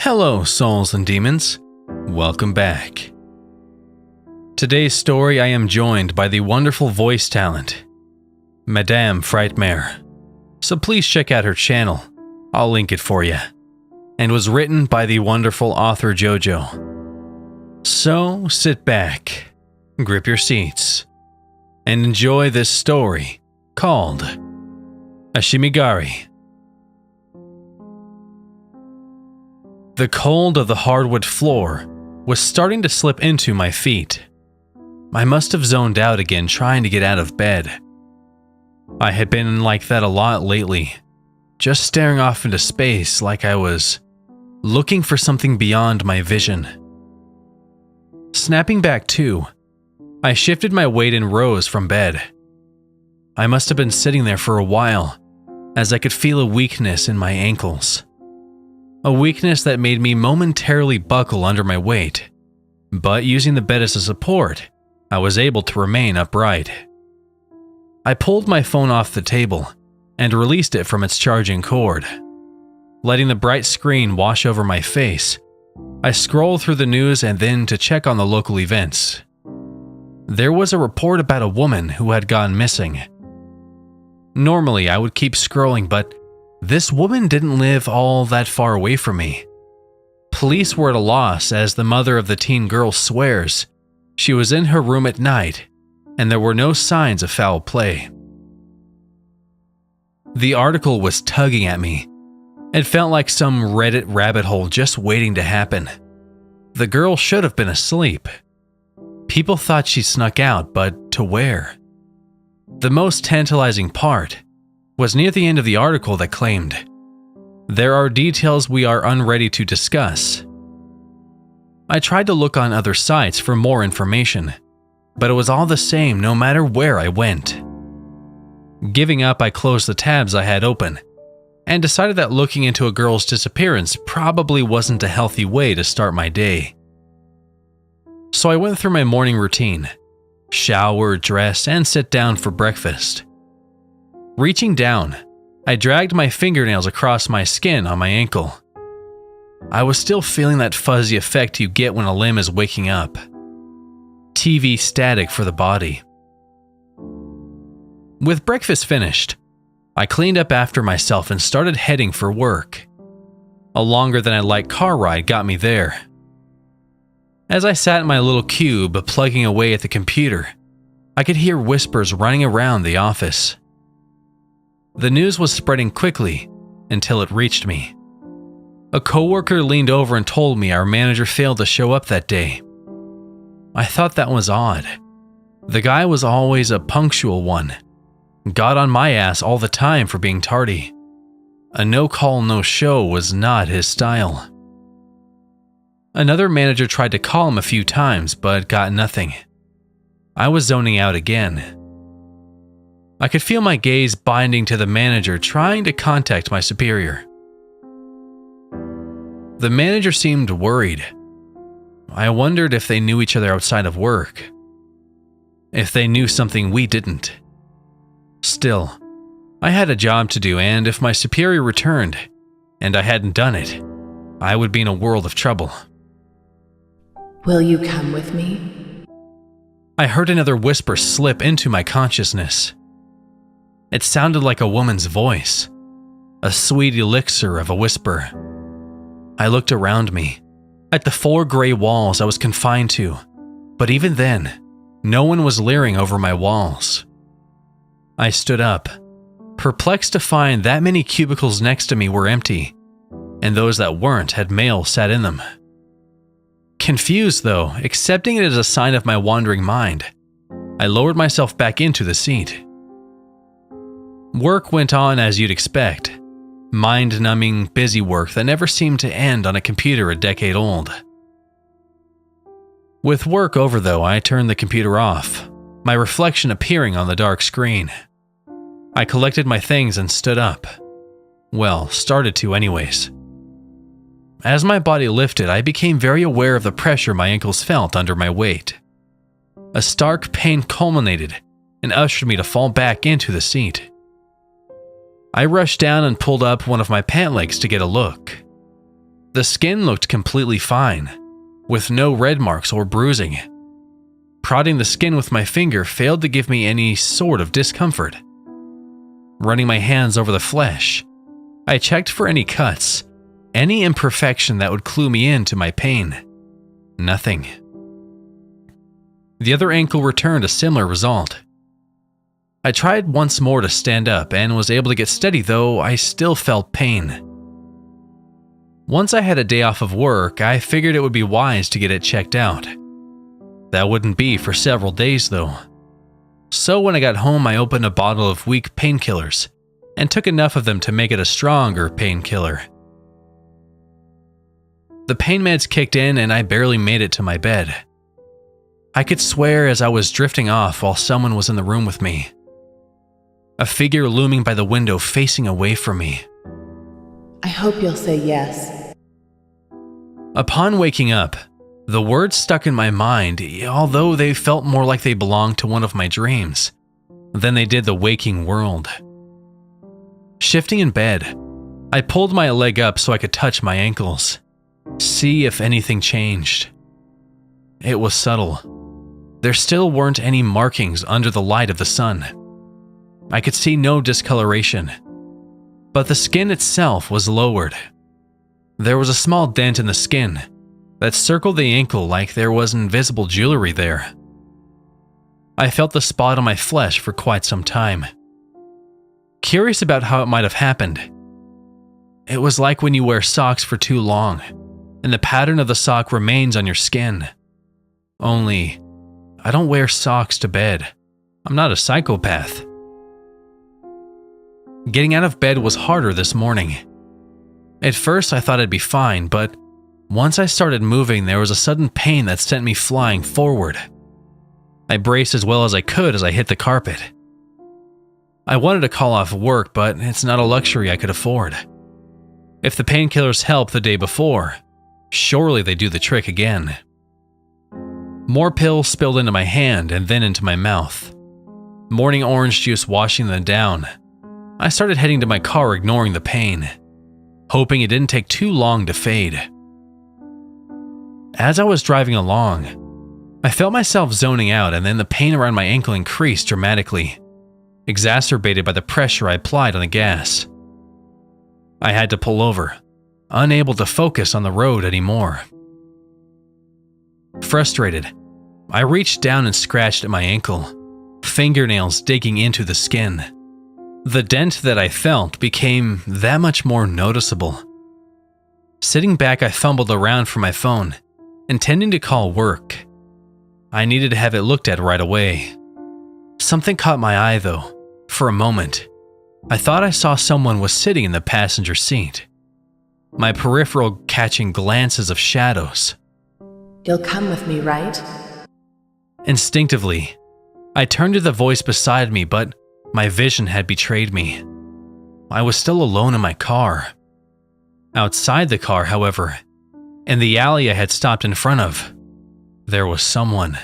Hello, souls and demons. Welcome back. Today's story I am joined by the wonderful voice talent, Madame Frightmare. So please check out her channel. I'll link it for you. And was written by the wonderful author Jojo. So sit back, grip your seats, and enjoy this story called Ashimagari. The cold of the hardwood floor was starting to slip into my feet. I must have zoned out again trying to get out of bed. I had been like that a lot lately, just staring off into space like I was looking for something beyond my vision. Snapping back to, I shifted my weight and rose from bed. I must have been sitting there for a while, as I could feel a weakness in my ankles. A weakness that made me momentarily buckle under my weight, but using the bed as a support, I was able to remain upright. I pulled my phone off the table and released it from its charging cord. Letting the bright screen wash over my face, I scrolled through the news and then to check on the local events. There was a report about a woman who had gone missing. Normally, I would keep scrolling, but this woman didn't live all that far away from me. Police were at a loss as the mother of the teen girl swears she was in her room at night and there were no signs of foul play. The article was tugging at me. It felt like some Reddit rabbit hole just waiting to happen. The girl should have been asleep. People thought she snuck out, but to where? The most tantalizing part was near the end of the article that claimed, "There are details we are unready to discuss." I tried to look on other sites for more information, but it was all the same no matter where I went. Giving up, I closed the tabs I had open and decided that looking into a girl's disappearance probably wasn't a healthy way to start my day. So I went through my morning routine, shower, dress, and sit down for breakfast. Reaching down, I dragged my fingernails across my skin on my ankle. I was still feeling that fuzzy effect you get when a limb is waking up. TV static for the body. With breakfast finished, I cleaned up after myself and started heading for work. A longer than I'd like car ride got me there. As I sat in my little cube plugging away at the computer, I could hear whispers running around the office. The news was spreading quickly until it reached me. A coworker leaned over and told me our manager failed to show up that day. I thought that was odd. The guy was always a punctual one. Got on my ass all the time for being tardy. A no-call, no-show was not his style. Another manager tried to call him a few times, but got nothing. I was zoning out again. I could feel my gaze binding to the manager trying to contact my superior. The manager seemed worried. I wondered if they knew each other outside of work. If they knew something we didn't. Still, I had a job to do, and if my superior returned, and I hadn't done it, I would be in a world of trouble. "Will you come with me?" I heard another whisper slip into my consciousness. It sounded like a woman's voice, a sweet elixir of a whisper. I looked around me, at the 4 gray walls I was confined to, but even then, no one was leering over my walls. I stood up, perplexed to find that many cubicles next to me were empty, and those that weren't had mail sat in them. Confused though, accepting it as a sign of my wandering mind, I lowered myself back into the seat. Work went on as you'd expect. Mind-numbing, busy work that never seemed to end on a computer a decade old. With work over though, I turned the computer off, my reflection appearing on the dark screen. I collected my things and stood up. Well, started to anyways. As my body lifted, I became very aware of the pressure my ankles felt under my weight. A stark pain culminated and ushered me to fall back into the seat. I rushed down and pulled up one of my pant legs to get a look. The skin looked completely fine, with no red marks or bruising. Prodding the skin with my finger failed to give me any sort of discomfort. Running my hands over the flesh, I checked for any cuts, any imperfection that would clue me in to my pain. Nothing. The other ankle returned a similar result. I tried once more to stand up and was able to get steady, though I still felt pain. Once I had a day off of work, I figured it would be wise to get it checked out. That wouldn't be for several days though. So when I got home, I opened a bottle of weak painkillers and took enough of them to make it a stronger painkiller. The pain meds kicked in and I barely made it to my bed. I could swear as I was drifting off while someone was in the room with me. A figure looming by the window facing away from me. I hope you'll say yes. Upon waking up, the words stuck in my mind, although they felt more like they belonged to one of my dreams than they did the waking world. Shifting in bed, I pulled my leg up so I could touch my ankles, see if anything changed. It was subtle. There still weren't any markings under the light of the sun. I could see no discoloration, but the skin itself was lowered. There was a small dent in the skin that circled the ankle like there was invisible jewelry there. I felt the spot on my flesh for quite some time. Curious about how it might have happened. It was like when you wear socks for too long, and the pattern of the sock remains on your skin. Only, I don't wear socks to bed. I'm not a psychopath. Getting out of bed was harder this morning. At first I thought I'd be fine, but once I started moving, there was a sudden pain that sent me flying forward. I braced as well as I could as I hit the carpet. I wanted to call off work, but it's not a luxury I could afford. If the painkillers helped the day before, surely they do the trick again. More pills spilled into my hand and then into my mouth. Morning orange juice washing them down. I started heading to my car, ignoring the pain, hoping it didn't take too long to fade. As I was driving along, I felt myself zoning out, and then the pain around my ankle increased dramatically, exacerbated by the pressure I applied on the gas. I had to pull over, unable to focus on the road anymore. Frustrated, I reached down and scratched at my ankle, fingernails digging into the skin. The dent that I felt became that much more noticeable. Sitting back, I fumbled around for my phone, intending to call work. I needed to have it looked at right away. Something caught my eye though. For a moment, I thought I saw someone was sitting in the passenger seat, my peripheral catching glances of shadows. You'll come with me, right? Instinctively, I turned to the voice beside me, but my vision had betrayed me. I was still alone in my car. Outside the car, however, in the alley I had stopped in front of, there was someone.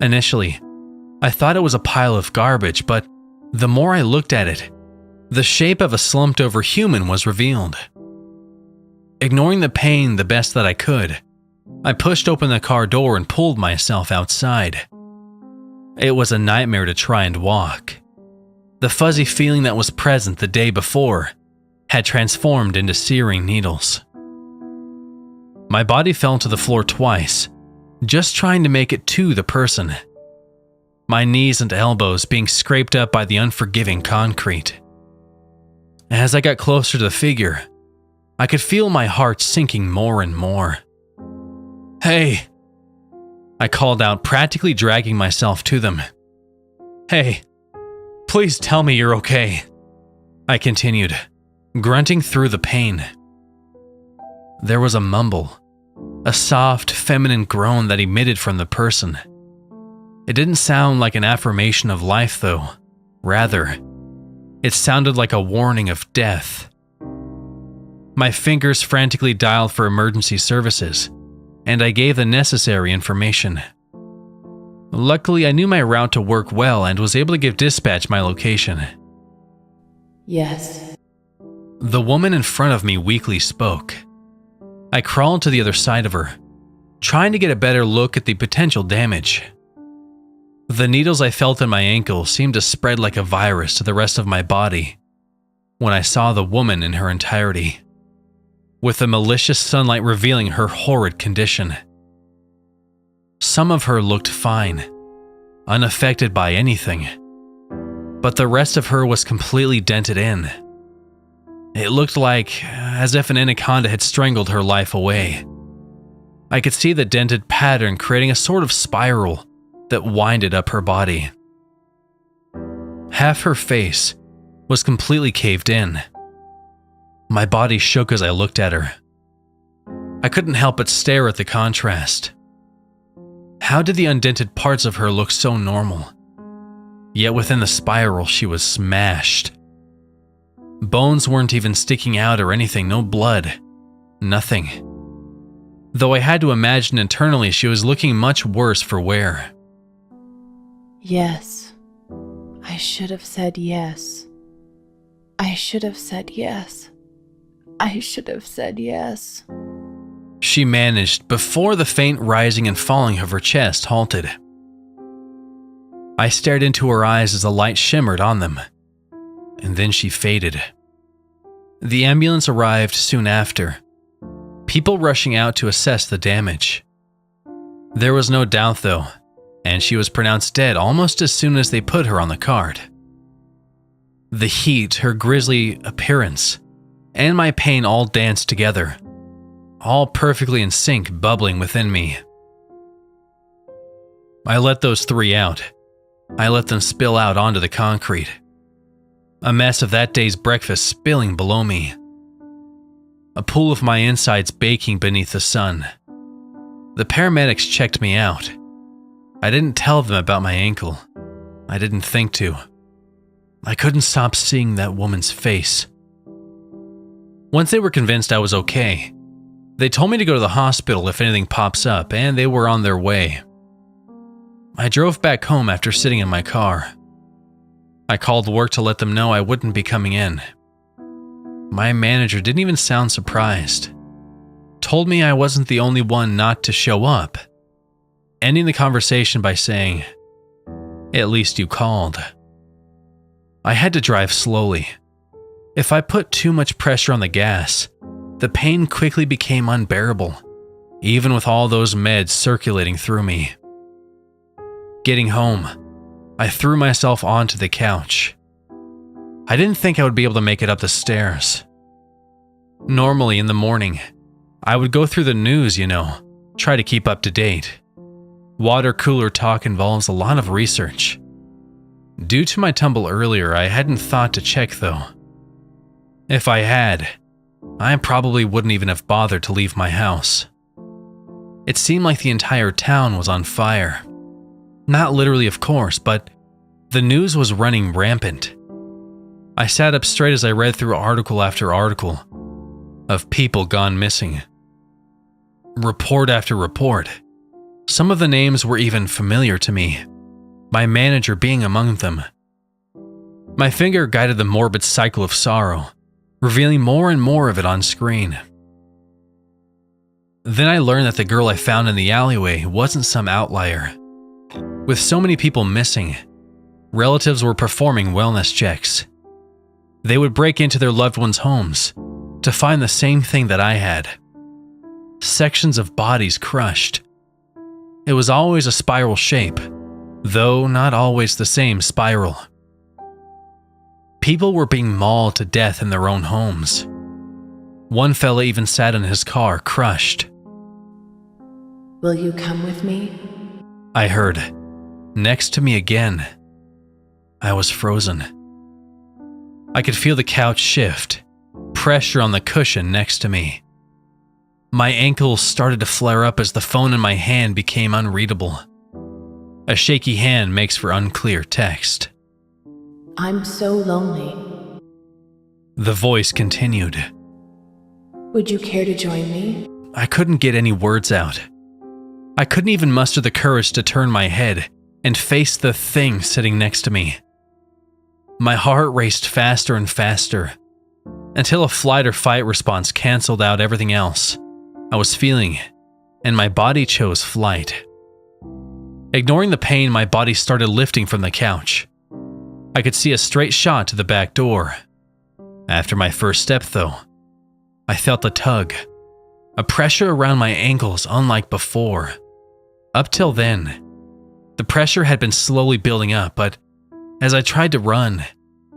Initially, I thought it was a pile of garbage, but the more I looked at it, the shape of a slumped-over human was revealed. Ignoring the pain the best that I could, I pushed open the car door and pulled myself outside. It was a nightmare to try and walk. The fuzzy feeling that was present the day before had transformed into searing needles. My body fell to the floor twice, just trying to make it to the person. My knees and elbows being scraped up by the unforgiving concrete. As I got closer to the figure, I could feel my heart sinking more and more. "Hey!" I called out, practically dragging myself to them. "Hey, please tell me you're okay," I continued, grunting through the pain. There was a mumble, a soft, feminine groan that emitted from the person. It didn't sound like an affirmation of life, though. Rather, it sounded like a warning of death. My fingers frantically dialed for emergency services, and I gave the necessary information. Luckily, I knew my route to work well and was able to give dispatch my location. Yes. The woman in front of me weakly spoke. I crawled to the other side of her, trying to get a better look at the potential damage. The needles I felt in my ankle seemed to spread like a virus to the rest of my body when I saw the woman in her entirety, with the malicious sunlight revealing her horrid condition. Some of her looked fine, unaffected by anything, but the rest of her was completely dented in. It looked like as if an anaconda had strangled her life away. I could see the dented pattern creating a sort of spiral that winded up her body. Half her face was completely caved in. My body shook as I looked at her. I couldn't help but stare at the contrast. How did the undented parts of her look so normal? Yet within the spiral, she was smashed. Bones weren't even sticking out or anything, no blood, nothing. Though I had to imagine internally she was looking much worse for wear. Yes. I should have said yes. I should have said yes. I should have said yes. She managed before the faint rising and falling of her chest halted. I stared into her eyes as the light shimmered on them, and then she faded. The ambulance arrived soon after, people rushing out to assess the damage. There was no doubt though, and she was pronounced dead almost as soon as they put her on the cart. The heat, her grisly appearance, and my pain all danced together, all perfectly in sync, bubbling within me. I let those three out. I let them spill out onto the concrete. A mess of that day's breakfast spilling below me. A pool of my insides baking beneath the sun. The paramedics checked me out. I didn't tell them about my ankle. I didn't think to. I couldn't stop seeing that woman's face. Once they were convinced I was okay, they told me to go to the hospital if anything pops up, and they were on their way. I drove back home after sitting in my car. I called work to let them know I wouldn't be coming in. My manager didn't even sound surprised. Told me I wasn't the only one not to show up, ending the conversation by saying, "At least you called." I had to drive slowly. If I put too much pressure on the gas, the pain quickly became unbearable, even with all those meds circulating through me. Getting home, I threw myself onto the couch. I didn't think I would be able to make it up the stairs. Normally in the morning, I would go through the news, try to keep up to date. Water cooler talk involves a lot of research. Due to my tumble earlier, I hadn't thought to check though. If I had, I probably wouldn't even have bothered to leave my house. It seemed like the entire town was on fire. Not literally, of course, but the news was running rampant. I sat up straight as I read through article after article of people gone missing. Report after report. Some of the names were even familiar to me, my manager being among them. My finger guided the morbid cycle of sorrow, revealing more and more of it on screen. Then I learned that the girl I found in the alleyway wasn't some outlier. With so many people missing, relatives were performing wellness checks. They would break into their loved ones' homes to find the same thing that I had. Sections of bodies crushed. It was always a spiral shape, though not always the same spiral. People were being mauled to death in their own homes. One fella even sat in his car, crushed. Will you come with me? I heard, next to me again. I was frozen. I could feel the couch shift, pressure on the cushion next to me. My ankles started to flare up as the phone in my hand became unreadable. A shaky hand makes for unclear text. I'm so lonely. The voice continued. Would you care to join me? I couldn't get any words out. I couldn't even muster the courage to turn my head and face the thing sitting next to me. My heart raced faster and faster, until a flight or fight response canceled out everything else, I was feeling, and my body chose flight. Ignoring the pain, my body started lifting from the couch. I could see a straight shot to the back door. After my first step, though, I felt a tug, a pressure around my ankles unlike before. Up till then, the pressure had been slowly building up, but as I tried to run,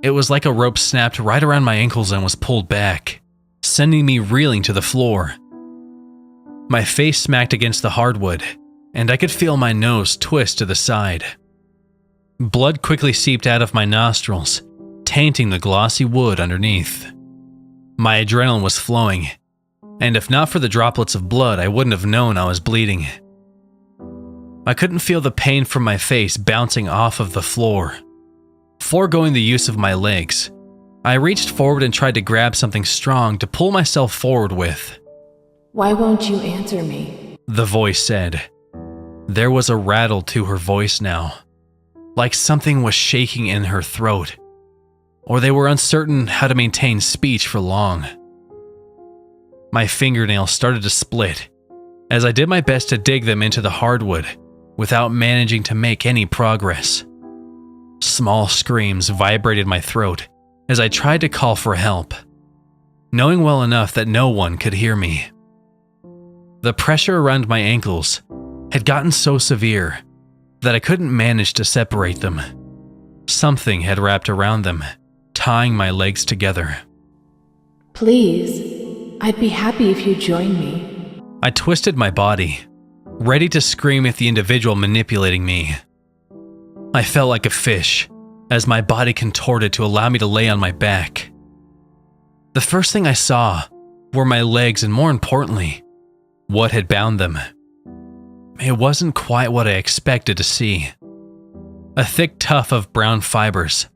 it was like a rope snapped right around my ankles and was pulled back, sending me reeling to the floor. My face smacked against the hardwood, and I could feel my nose twist to the side. Blood quickly seeped out of my nostrils, tainting the glossy wood underneath. My adrenaline was flowing, and if not for the droplets of blood, I wouldn't have known I was bleeding. I couldn't feel the pain from my face bouncing off of the floor. Foregoing the use of my legs, I reached forward and tried to grab something strong to pull myself forward with. Why won't you answer me? The voice said. There was a rattle to her voice now, like something was shaking in her throat, or they were uncertain how to maintain speech for long. My fingernails started to split as I did my best to dig them into the hardwood without managing to make any progress. Small screams vibrated my throat as I tried to call for help, knowing well enough that no one could hear me. The pressure around my ankles had gotten so severe that I couldn't manage to separate them. Something had wrapped around them, tying my legs together. Please, I'd be happy if you joined me. I twisted my body, ready to scream at the individual manipulating me. I felt like a fish as my body contorted to allow me to lay on my back. The first thing I saw were my legs and, more importantly, what had bound them. It wasn't quite what I expected to see. A thick tuft of brown fibers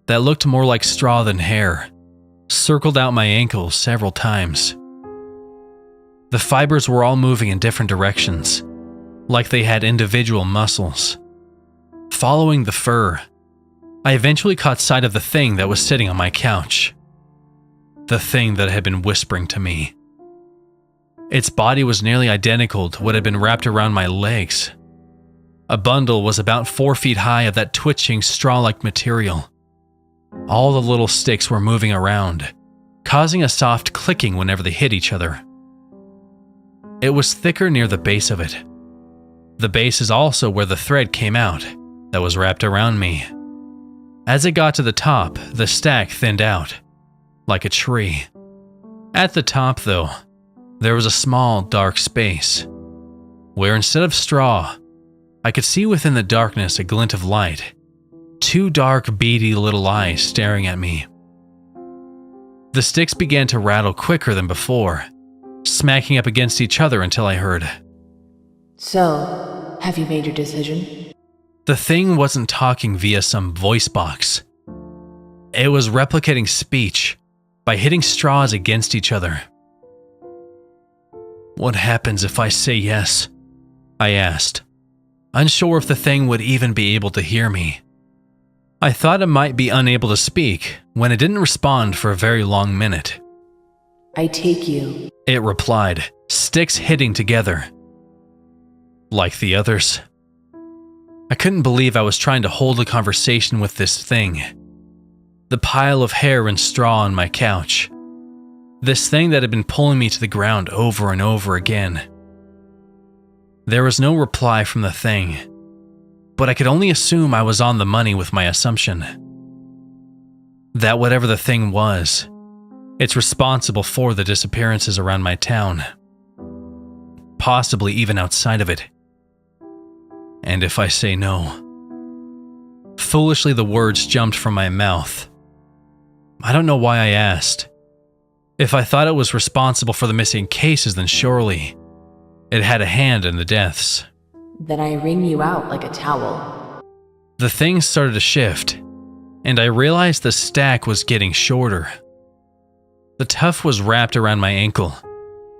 that looked more like straw than hair circled out my ankles several times. The fibers were all moving in different directions, like they had individual muscles. Following the fur, I eventually caught sight of the thing that was sitting on my couch. The thing that had been whispering to me. Its body was nearly identical to what had been wrapped around my legs. A bundle was about 4 feet high of that twitching straw-like material. All the little sticks were moving around, causing a soft clicking whenever they hit each other. It was thicker near the base of it. The base is also where the thread came out that was wrapped around me. As it got to the top, the stack thinned out, like a tree. At the top, though, there was a small, dark space, where instead of straw, I could see within the darkness a glint of light, 2 dark, beady little eyes staring at me. The sticks began to rattle quicker than before, smacking up against each other until I heard, So, have you made your decision? The thing wasn't talking via some voice box. It was replicating speech by hitting straws against each other. What happens if I say yes? I asked, unsure if the thing would even be able to hear me. I thought it might be unable to speak when it didn't respond for a very long minute. I take you, it replied, sticks hitting together. Like the others. I couldn't believe I was trying to hold a conversation with this thing. The pile of hair and straw on my couch. This thing that had been pulling me to the ground over and over again. There was no reply from the thing, but I could only assume I was on the money with my assumption. That whatever the thing was, it's responsible for the disappearances around my town. Possibly even outside of it. And if I say no? Foolishly, the words jumped from my mouth. I don't know why I asked. If I thought it was responsible for the missing cases, then surely it had a hand in the deaths. Then I wring you out like a towel. The thing started to shift, and I realized the stack was getting shorter. The tuft was wrapped around my ankle,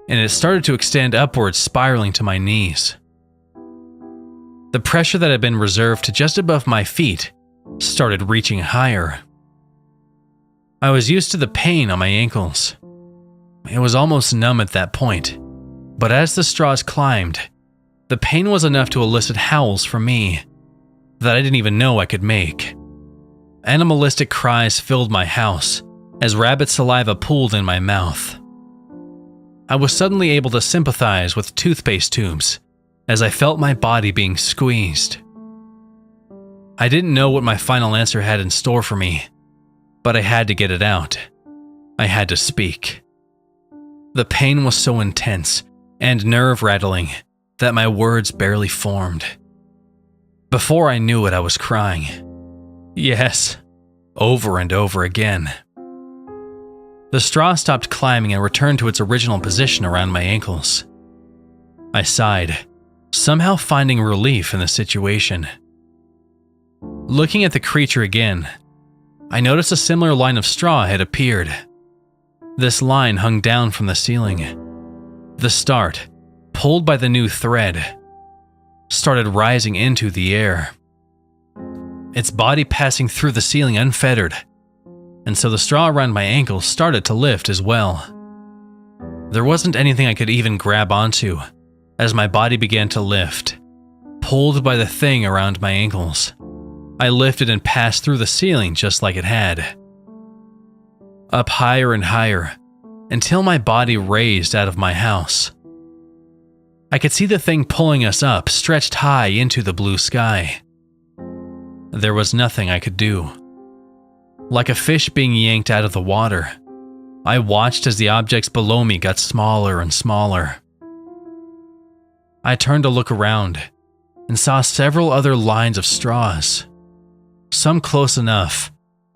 and it started to extend upwards, spiraling to my knees. The pressure that had been reserved to just above my feet started reaching higher. I was used to the pain on my ankles. It was almost numb at that point, But as the straws climbed, the pain was enough to elicit howls from me that I didn't even know I could make. Animalistic cries filled my house as rabbit saliva pooled in my mouth. I was suddenly able to sympathize with toothpaste tubes as I felt my body being squeezed. I didn't know what my final answer had in store for me, but I had to get it out. I had to speak. The pain was so intense and nerve-rattling that my words barely formed. Before I knew it, I was crying. Yes, over and over again. The straw stopped climbing and returned to its original position around my ankles. I sighed, somehow finding relief in the situation. Looking at the creature again, I noticed a similar line of straw had appeared. This line hung down from the ceiling. The start, pulled by the new thread, started rising into the air. Its body passing through the ceiling unfettered, and so the straw around my ankles started to lift as well. There wasn't anything I could even grab onto as my body began to lift, pulled by the thing around my ankles. I lifted and passed through the ceiling just like it had. Up higher and higher, until my body raised out of my house. I could see the thing pulling us up, stretched high into the blue sky. There was nothing I could do. Like a fish being yanked out of the water, I watched as the objects below me got smaller and smaller. I turned to look around and saw several other lines of straws, some close enough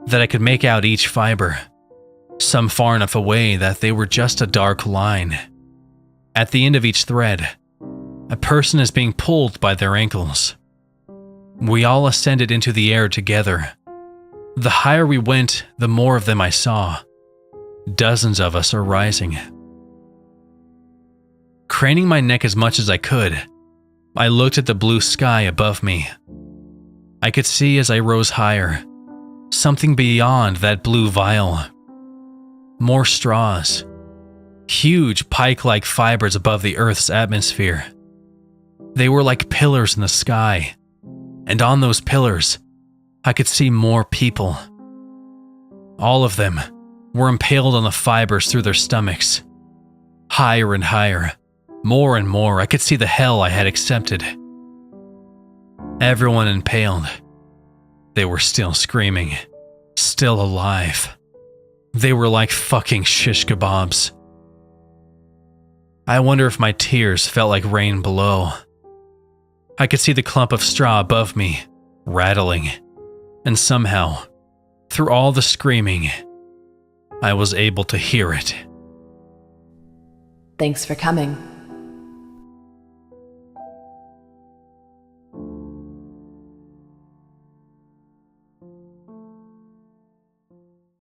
that I could make out each fiber, some far enough away that they were just a dark line. At the end of each thread, a person is being pulled by their ankles. We all ascended into the air together. The higher we went, the more of them I saw. Dozens of us are rising. Craning my neck as much as I could, I looked at the blue sky above me. I could see as I rose higher, something beyond that blue vial. More straws, huge pike-like fibers above the Earth's atmosphere. They were like pillars in the sky, and on those pillars, I could see more people. All of them were impaled on the fibers through their stomachs. Higher and higher, more and more, I could see the hell I had accepted. Everyone impaled. They were still screaming, still alive. They were like fucking shish kebabs. I wonder if my tears felt like rain below. I could see the clump of straw above me, rattling, and somehow, through all the screaming, I was able to hear it. Thanks for coming.